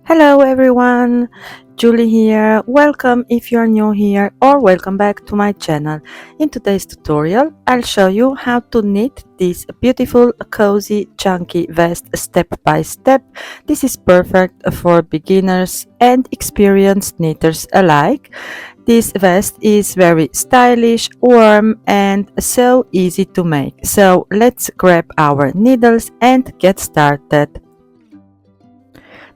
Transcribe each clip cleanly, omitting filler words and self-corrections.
Hello everyone, Julie here. Welcome if you are new here or welcome back to my channel. In today's tutorial, I'll show you how to knit this beautiful, cozy, chunky vest step by step. This is perfect for beginners and experienced knitters alike. This vest is very stylish, warm and so easy to make. So let's grab our needles and get started.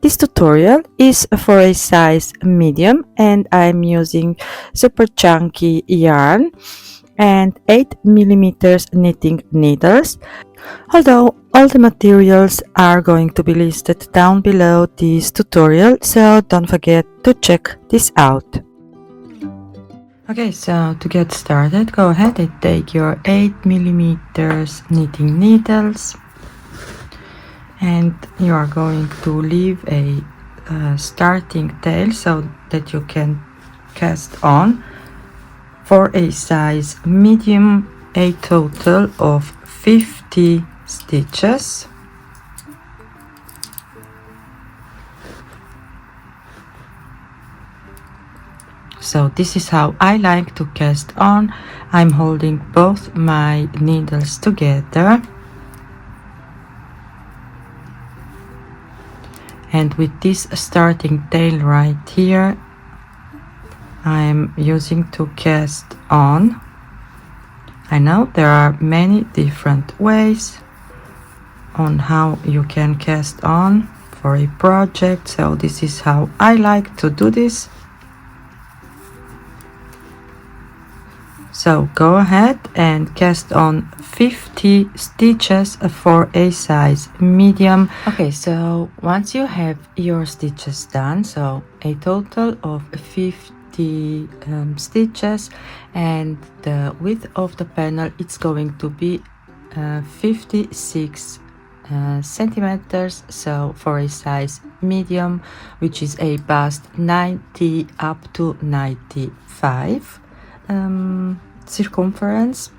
This tutorial is for a size medium and I'm using super chunky yarn and 8mm knitting needles. Although all the materials are going to be listed down below this tutorial, so don't forget to check this out. Okay, so to get started, go ahead and take your 8mm knitting needles. And you are going to leave a starting tail so that you can cast on for a size medium, a total of 50 stitches. So this is how I like to cast on. I'm holding both my needles together. And with this starting tail right here, I'm using to cast on. I know there are many different ways on how you can cast on for a project, so this is how I like to do this. So go ahead and cast on 50 stitches for a size medium. Okay, so once you have your stitches done, so a total of 50 stitches, and the width of the panel it's going to be 56 centimeters, so for a size medium, which is a bust 90 up to 95 circumference.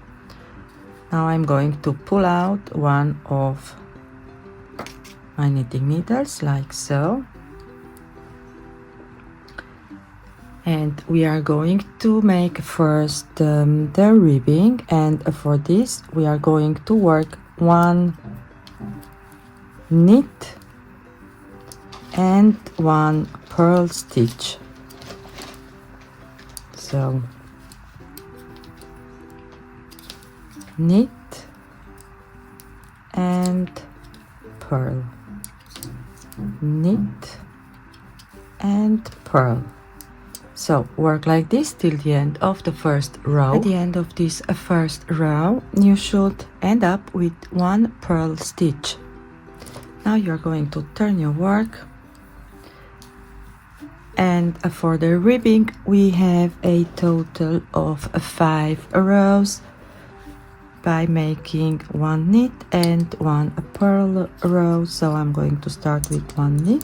Now I'm going to pull out one of my knitting needles like so, and we are going to make first the ribbing, and for this we are going to work one knit and one purl stitch. So knit and purl, knit and purl. So work like this till the end of the first row. At the end of this first row you should end up with one purl stitch. Now you're going to turn your work, and for the ribbing we have a total of 5 rows by making one knit and one purl row. So I'm going to start with one knit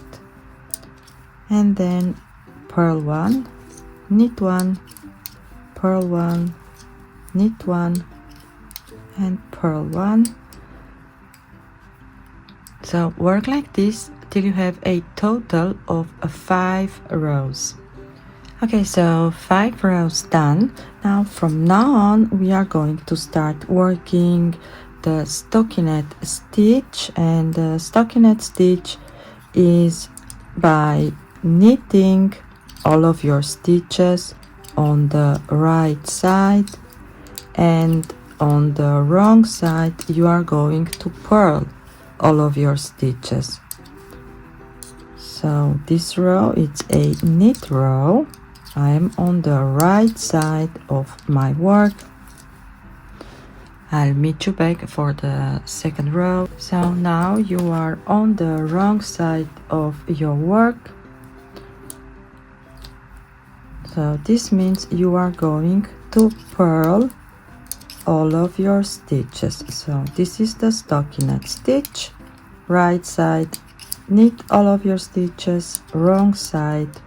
and then purl one, knit one, purl one, knit one and purl one. So work like this till you have a total of 5 rows. Okay, so 5 rows done. Now from now on we are going to start working the stockinette stitch, and the stockinette stitch is by knitting all of your stitches on the right side, and on the wrong side you are going to purl all of your stitches. So this row it's a knit row. I am on the right side of my work. I'll meet you back for the second row. So now you are on the wrong side of your work. So this means you are going to purl all of your stitches. So this is the stockinette stitch. Right side, knit all of your stitches. Wrong side,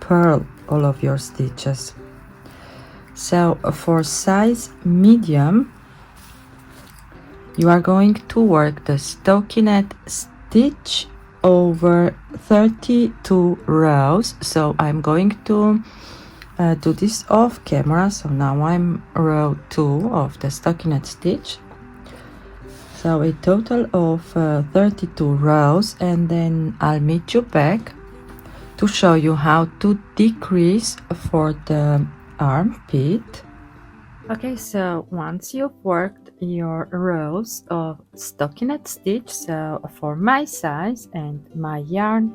purl all of your stitches. So for size medium you are going to work the stockinette stitch over 32 rows. So I'm going to do this off camera. So now I'm row 2 of the stockinette stitch. So a total of 32 rows, and then I'll meet you back to show you how to decrease for the armpit. Okay, so once you've worked your rows of stockinette stitch, so for my size and my yarn,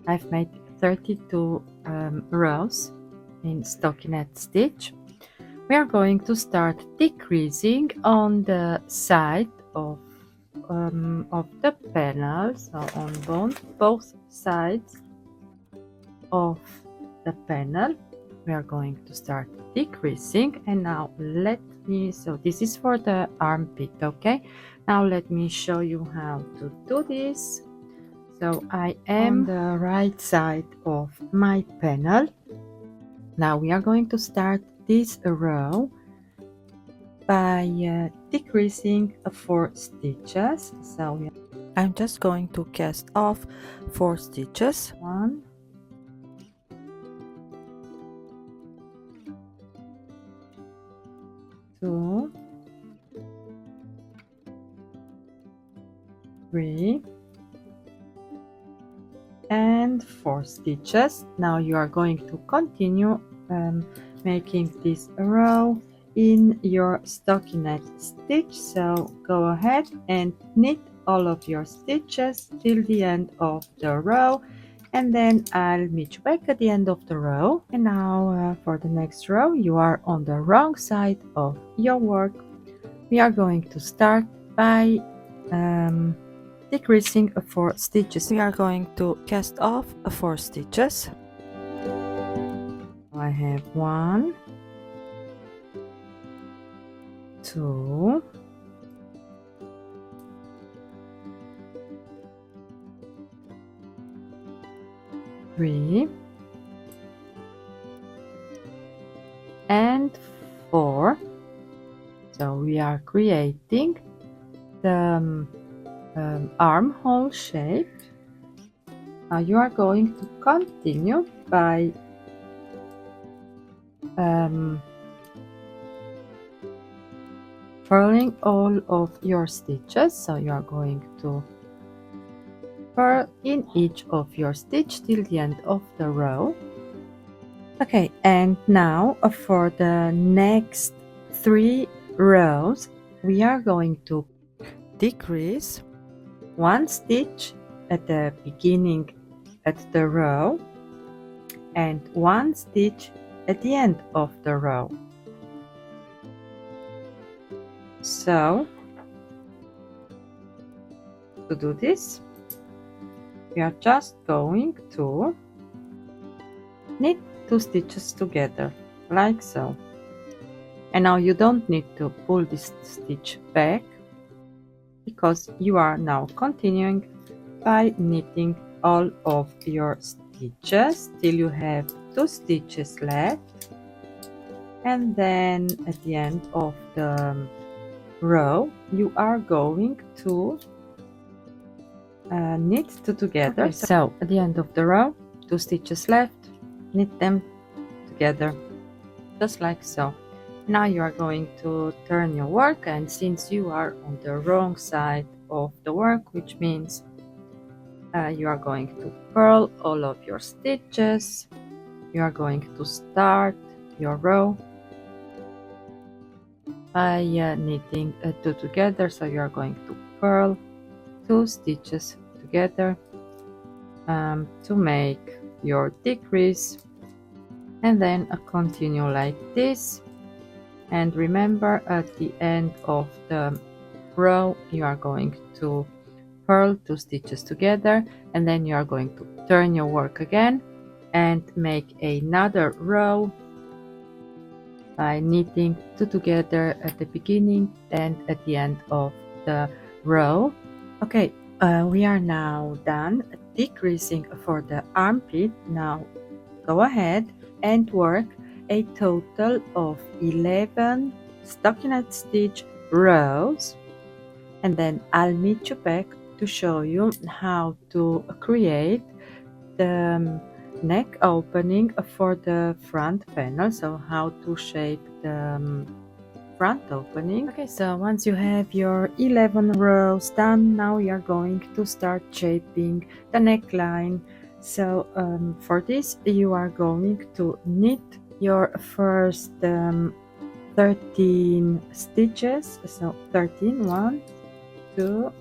I've made 32 rows in stockinette stitch. We are going to start decreasing on the side of the panel, so on both sides of the panel we are going to start decreasing. And now so this is for the armpit. Okay, now let me show you how to do this. So I am on the right side of my panel. Now we are going to start this row by decreasing 4 stitches. So I'm just going to cast off 4 stitches. 1, 2, 3, and 4 stitches. Now you are going to continue making this row in your stockinette stitch. So go ahead and knit all of your stitches till the end of the row, and then I'll meet you back at the end of the row. And now for the next row, you are on the wrong side of your work. We are going to start by decreasing 4 stitches. We are going to cast off 4 stitches. I have 1, 2, 3, and 4. So we are creating the armhole shape. Now you are going to continue by purling all of your stitches. So you are going to purl in each of your stitch till the end of the row. Okay, and now for the next 3 rows, we are going to decrease 1 stitch at the beginning at the row and 1 stitch at the end of the row. So to do this, we are just going to knit 2 stitches together like so. And now you don't need to pull this stitch back, because you are now continuing by knitting all of your stitches till you have 2 stitches left. And then at the end of the row, you are going to knit 2 together. Okay, so at the end of the row, 2 stitches left, knit them together just like so. Now you are going to turn your work, and since you are on the wrong side of the work, which means you are going to purl all of your stitches, you are going to start your row by knitting 2 together. So you are going to purl 2 stitches together to make your decrease, and then continue like this. And remember, at the end of the row, you are going to purl 2 stitches together, and then you are going to turn your work again and make another row by knitting 2 together at the beginning and at the end of the row. Okay, we are now done decreasing for the armpit. Now go ahead and work a total of 11 stockinette stitch rows, and then I'll meet you back to show you how to create the neck opening for the front panel, so how to shape the front opening. Okay, so once you have your 11 rows done, now we are going to start shaping the neckline. So for this you are going to knit your first 13 stitches, so 13, 1, 2,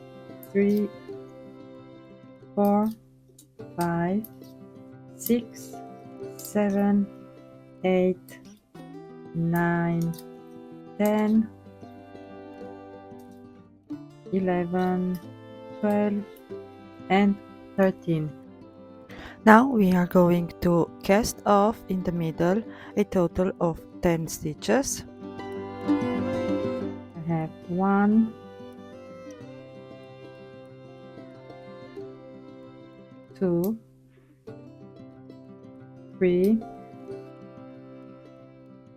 3, 4, 5, 6, 7, 8, 9, 10, 11, 12, and 13. Now we are going to cast off in the middle a total of 10 stitches. I have 1, 2, 3,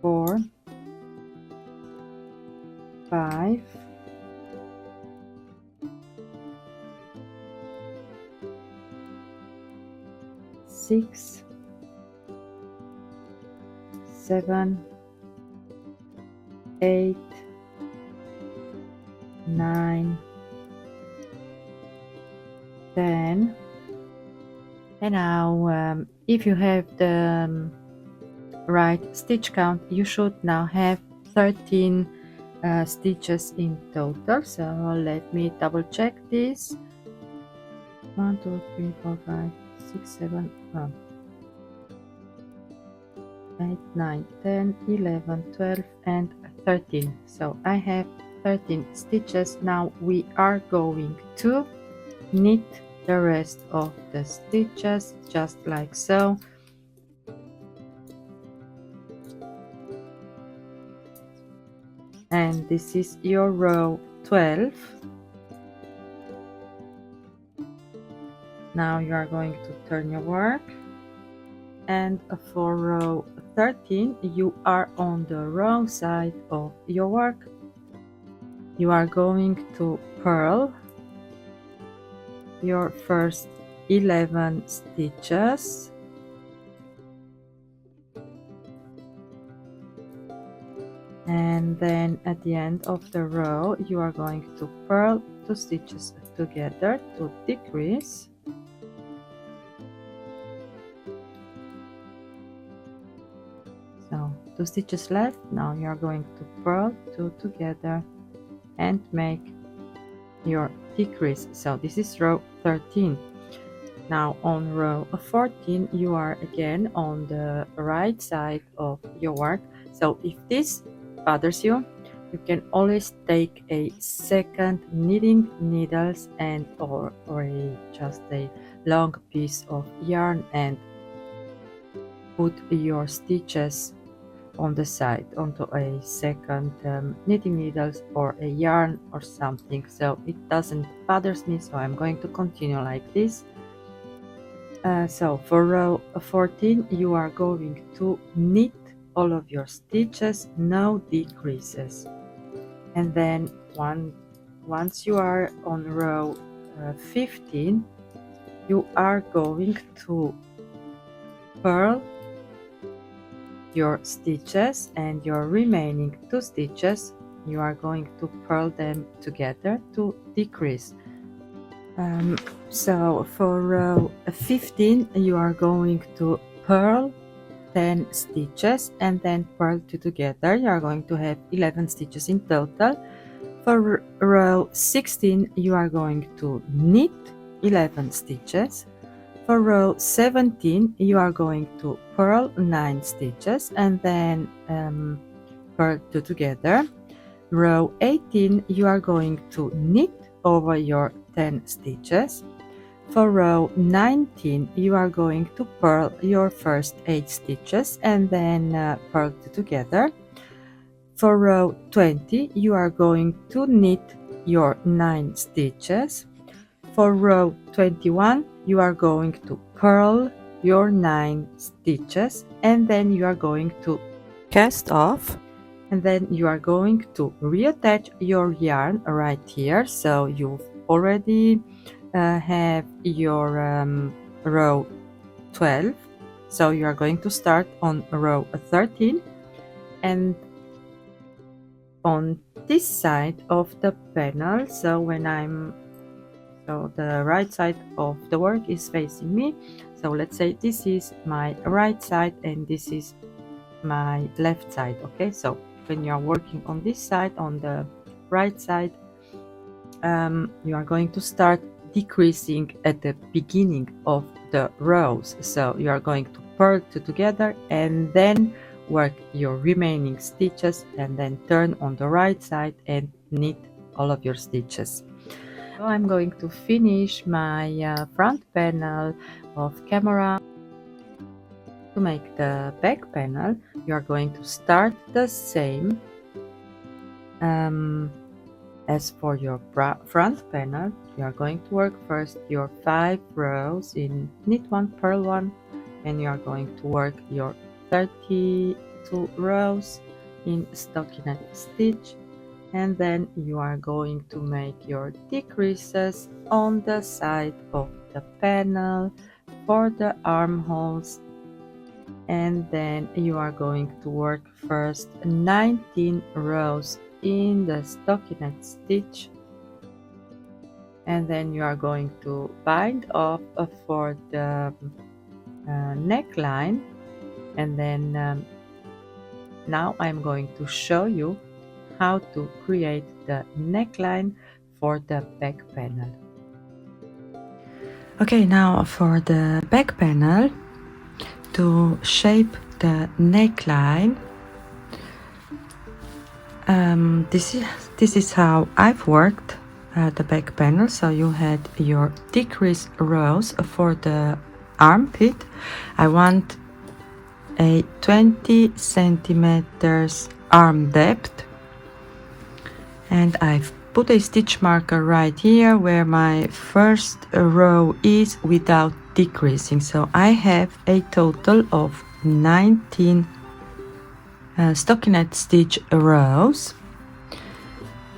4, 5, 6, 7, 8, 9, 10. And now if you have the right stitch count, you should now have 13 stitches in total. So let me double check this. 1, 2, 3, 4, 5, 6, 7, 8, 9, 10, 11, 12, and 13. So I have 13 stitches. Now we are going to knit the rest of the stitches just like so. And this is your row 12. Now you are going to turn your work, and for row 13 you are on the wrong side of your work. You are going to purl your first 11 stitches, and then at the end of the row you are going to purl 2 stitches together to decrease. So 2 stitches left. Now you are going to purl 2 together and make your decrease. So this is row 13. Now on row 14 you are again on the right side of your work. So if this bothers you, you can always take a second knitting needles and or just a long piece of yarn and put your stitches on the side onto a second knitting needles or a yarn or something, so it doesn't bothers me. So I'm going to continue like this. So for row 14 you are going to knit all of your stitches, no decreases, and then once you are on row 15 you are going to purl your stitches, and your remaining 2 stitches you are going to purl them together to decrease. So for row 15 you are going to purl 10 stitches and then purl 2 together. You are going to have 11 stitches in total. For row 16 you are going to knit 11 stitches. For row 17 you are going to purl 9 stitches and then purl 2 together. Row 18 you are going to knit over your 10 stitches. For row 19 you are going to purl your first 8 stitches and then purl 2 together. For row 20 you are going to knit your 9 stitches. For row 21 you are going to purl your 9 stitches and then you are going to cast off, and then you are going to reattach your yarn right here. So you already have your row 12, so you are going to start on row 13, and on this side of the panel, so the right side of the work is facing me, so let's say this is my right side and this is my left side. Okay, so when you are working on this side, on the right side, you are going to start decreasing at the beginning of the rows, so you are going to purl together and then work your remaining stitches and then turn on the right side and knit all of your stitches. So I'm going to finish my front panel of camera. To make the back panel, you are going to start the same as for your front panel. You are going to work first your 5 rows in knit 1, purl 1, and you are going to work your 32 rows in stockinette stitch, and then you are going to make your decreases on the side of the panel for the armholes, and then you are going to work first 19 rows in the stockinette stitch, and then you are going to bind off for the neckline, and then now I'm going to show you how to create the neckline for the back panel. Okay, now for the back panel, to shape the neckline, this is how I've worked the back panel. So you had your decrease rows for the armpit. I want a 20 centimeters arm depth, and I've put a stitch marker right here where my first row is without decreasing. So I have a total of 19 stockinette stitch rows.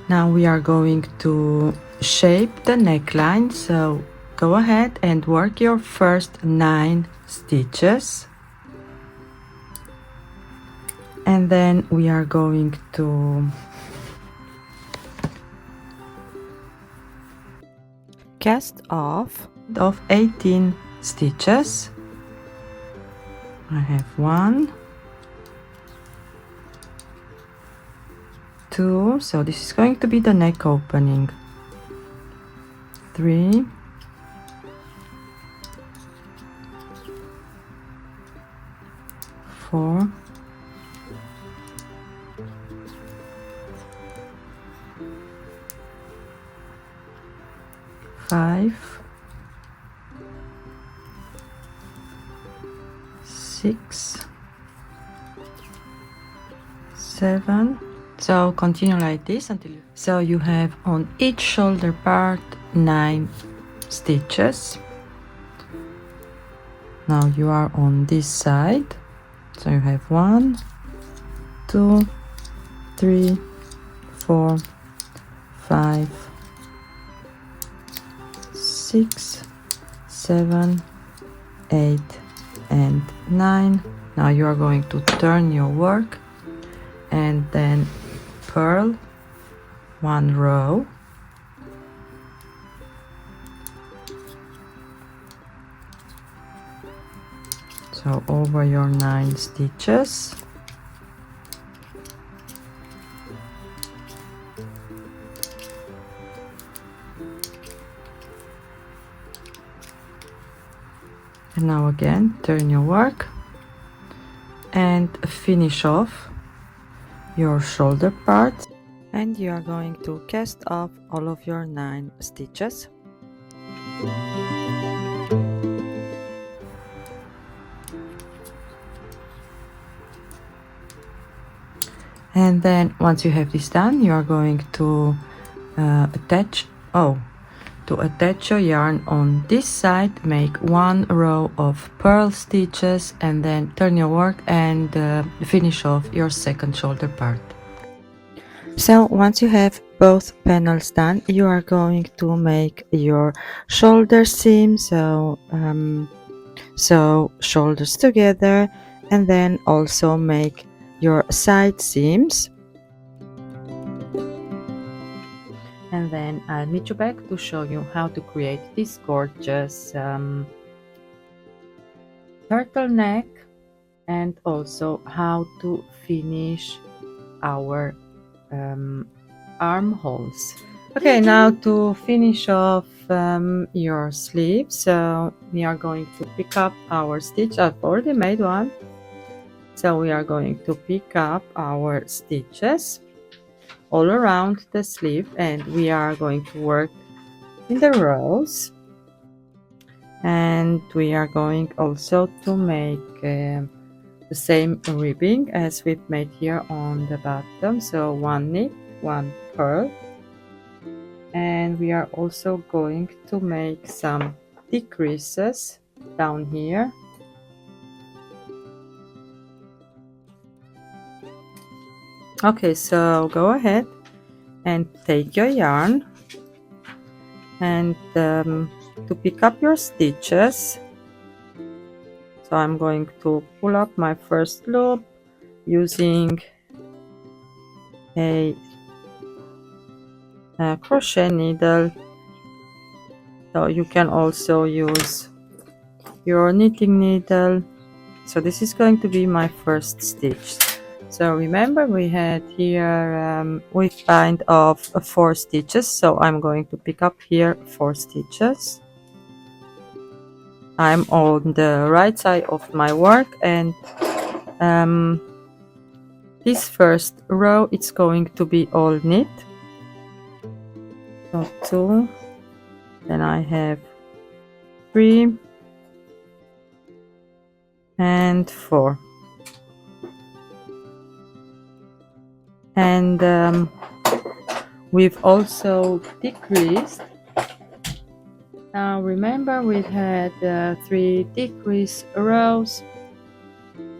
Now we are going to shape the neckline, so go ahead and work your first 9 stitches, and then we are going to cast off of 18 stitches. I have 1, 2, so this is going to be the neck opening, 3, 4, 5, 6, 7. So continue like this until you have on each shoulder part 9 stitches. Now you are on this side, so you have 1, 2, 3, 4, 5, 6, 7, 8, and 9. Now you are going to turn your work and then purl 1 row, so over your 9 stitches, and now again turn your work and finish off your shoulder part, and you are going to cast off all of your 9 stitches. And then once you have this done, you are going to attach your yarn on this side, make 1 row of purl stitches, and then turn your work and finish off your second shoulder part. So once you have both panels done, you are going to make your shoulder seam, so shoulders together, and then also make your side seams. And then I'll meet you back to show you how to create this gorgeous turtleneck, and also how to finish our armholes. Okay, now to finish off your sleeve, so we are going to pick up our stitch. I've already made one, so we are going to pick up our stitches all around the sleeve, and we are going to work in the rows, and we are going also to make the same ribbing as we've made here on the bottom, so one knit, one purl, and we are also going to make some decreases down here. Okay, so go ahead and take your yarn, and to pick up your stitches, so I'm going to pull up my first loop using a crochet needle. So you can also use your knitting needle. So this is going to be my first stitch. So remember, we had here we bind off 4 stitches, so I'm going to pick up here 4 stitches. I'm on the right side of my work, and this first row, it's going to be all knit. So 2, then I have 3 and 4, and we've also decreased. Now remember, we had 3 decrease rows,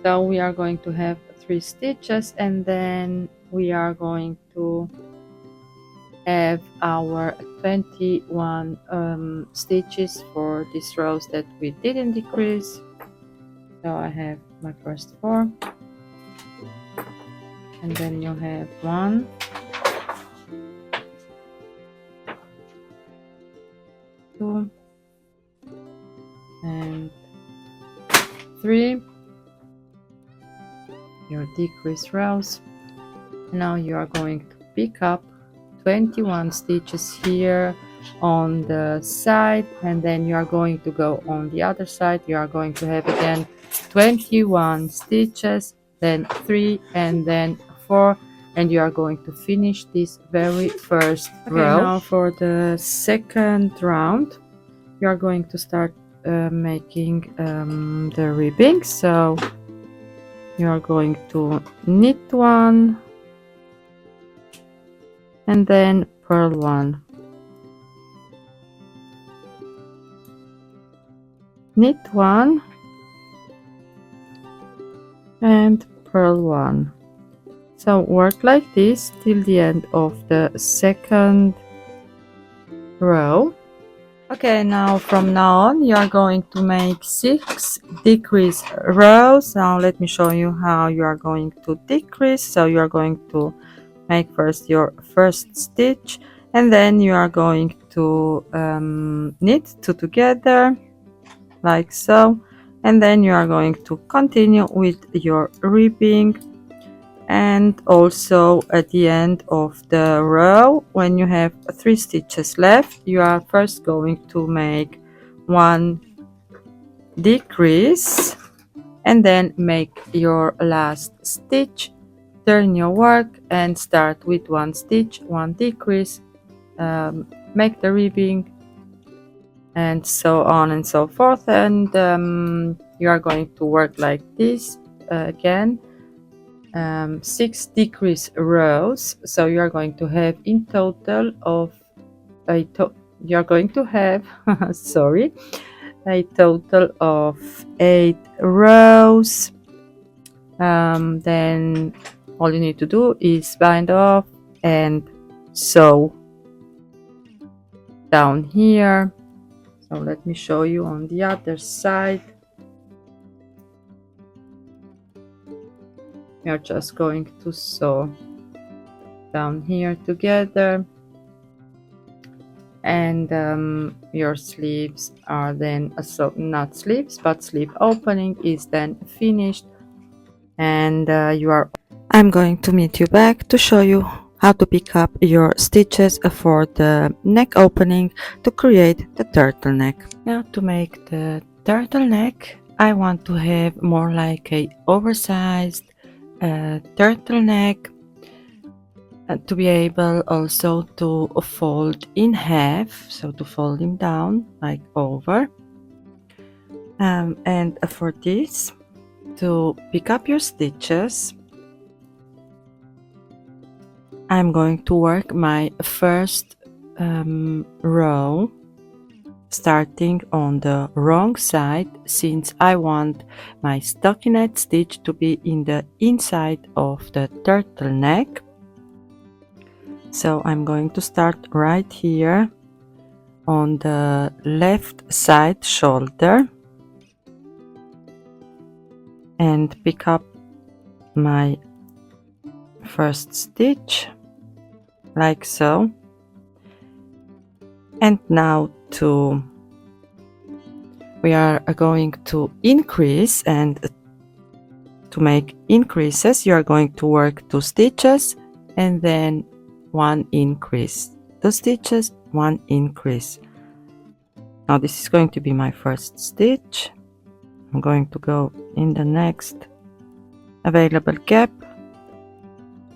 so we are going to have 3 stitches, and then we are going to have our 21 stitches for these rows that we didn't decrease. So I have my first 4, and then you have 1, 2, and 3, your decrease rows. Now you are going to pick up 21 stitches here on the side, and then you are going to go on the other side. You are going to have again 21 stitches, then 3, and then 4, and you are going to finish this very first row. Now for the second round, you are going to start making the ribbing. So you are going to knit 1, and then purl 1, knit 1, and purl 1. So work like this till the end of the second row. Okay, now from now on you are going to make 6 decrease rows. Now let me show you how you are going to decrease. So you are going to make first your first stitch, and then you are going to knit 2 together like so, and then you are going to continue with your ribbing. And also at the end of the row, when you have 3 stitches left, you are first going to make 1 decrease, and then make your last stitch, turn your work, and start with 1 stitch, 1 decrease, make the ribbing, and so on and so forth. And you are going to work like this again, 6 decrease rows. So you are going to have in total of you are going to have sorry, a total of 8 rows. Then all you need to do is bind off and sew down here. So let me show you on the other side. We are just going to sew down here together, and your sleeves are then so not sleeves but sleeve opening is then finished, and I'm going to meet you back to show you how to pick up your stitches for the neck opening to create the turtleneck. Now, to make the turtleneck, I want to have more like a oversized turtleneck, to be able also to fold in half, so to fold him down like over. And for this, to pick up your stitches, I'm going to work my first row starting on the wrong side, since I want my stockinette stitch to be in the inside of the turtleneck. So I'm going to start right here on the left side shoulder and pick up my first stitch like so. And now we are going to increase, and to make increases you are going to work 2 stitches and then 1 increase, 2 stitches, 1 increase. Now this is going to be my first stitch. I'm going to go in the next available gap,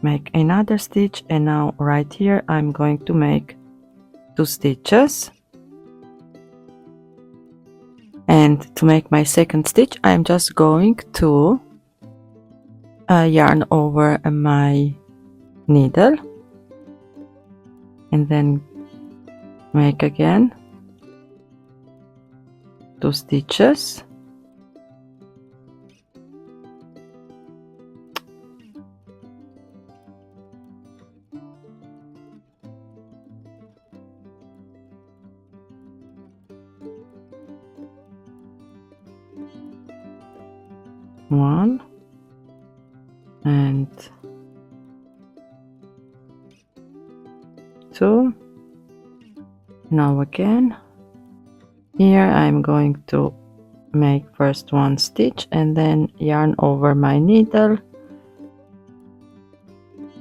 make another stitch, and now right here I'm going to make 2 stitches. And to make my second stitch, I'm just going to yarn over my needle and then make again 2 stitches. One and 2. Now again here I'm going to make first 1 stitch and then yarn over my needle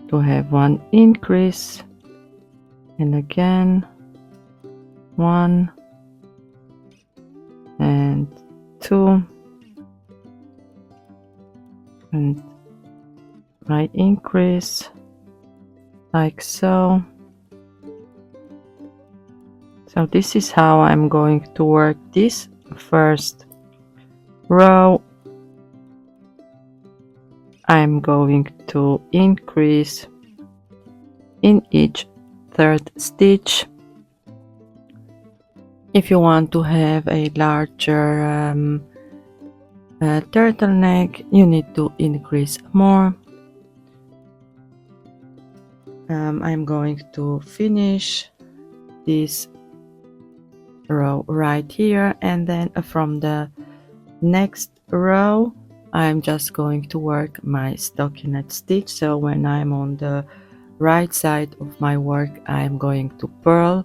to have 1 increase, and again 1 and 2 and my increase like so. So this is how I'm going to work this first row. I'm going to increase in each third stitch. If you want to have a larger turtleneck, you need to increase more. I'm going to finish this row right here, and then from the next row I'm just going to work my stockinette stitch. So when I'm on the right side of my work, I'm going to purl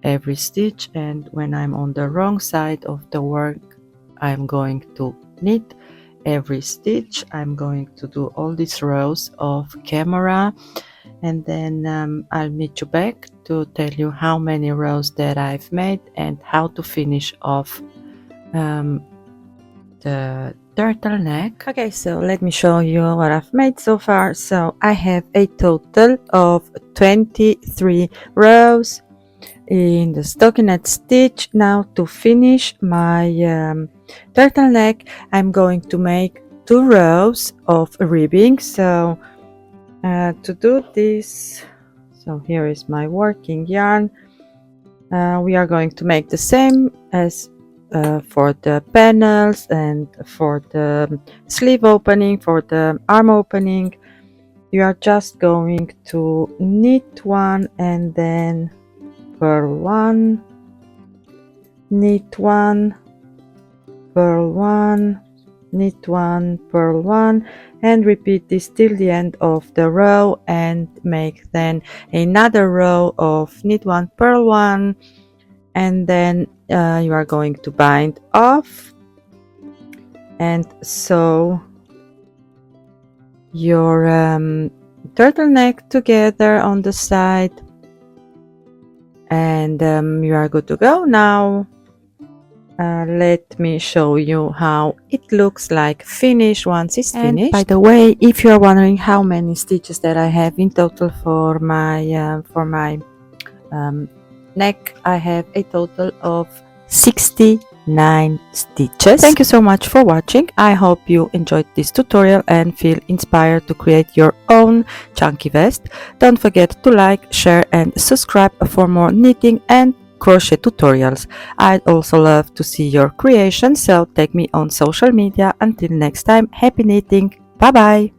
every stitch, and when I'm on the wrong side of the work, I'm going to knit every stitch. I'm going to do all these rows off camera, and then I'll meet you back to tell you how many rows that I've made and how to finish off the turtleneck. Okay, so let me show you what I've made so far. So I have a total of 23 rows in the stockinette stitch. Now to finish my turtleneck, I'm going to make 2 rows of ribbing. So to do this, so here is my working yarn. We are going to make the same as for the panels and for the sleeve opening, for the arm opening. you are just going to knit one and then purl one, knit one, purl one, knit one, purl one, and repeat this till the end of the row, and make then another row of knit one, purl one, and then you are going to bind off and sew your turtleneck together on the side, and you are good to go. Now let me show you how it looks like finished once it's finished. And by the way, if you are wondering how many stitches that I have in total for my neck, I have a total of 69 stitches. Thank you so much for watching. I hope you enjoyed this tutorial and feel inspired to create your own chunky vest. Don't forget to like, share and subscribe for more knitting and crochet tutorials. I'd also love to see your creation, so tag me on social media. Until next time, happy knitting. Bye bye.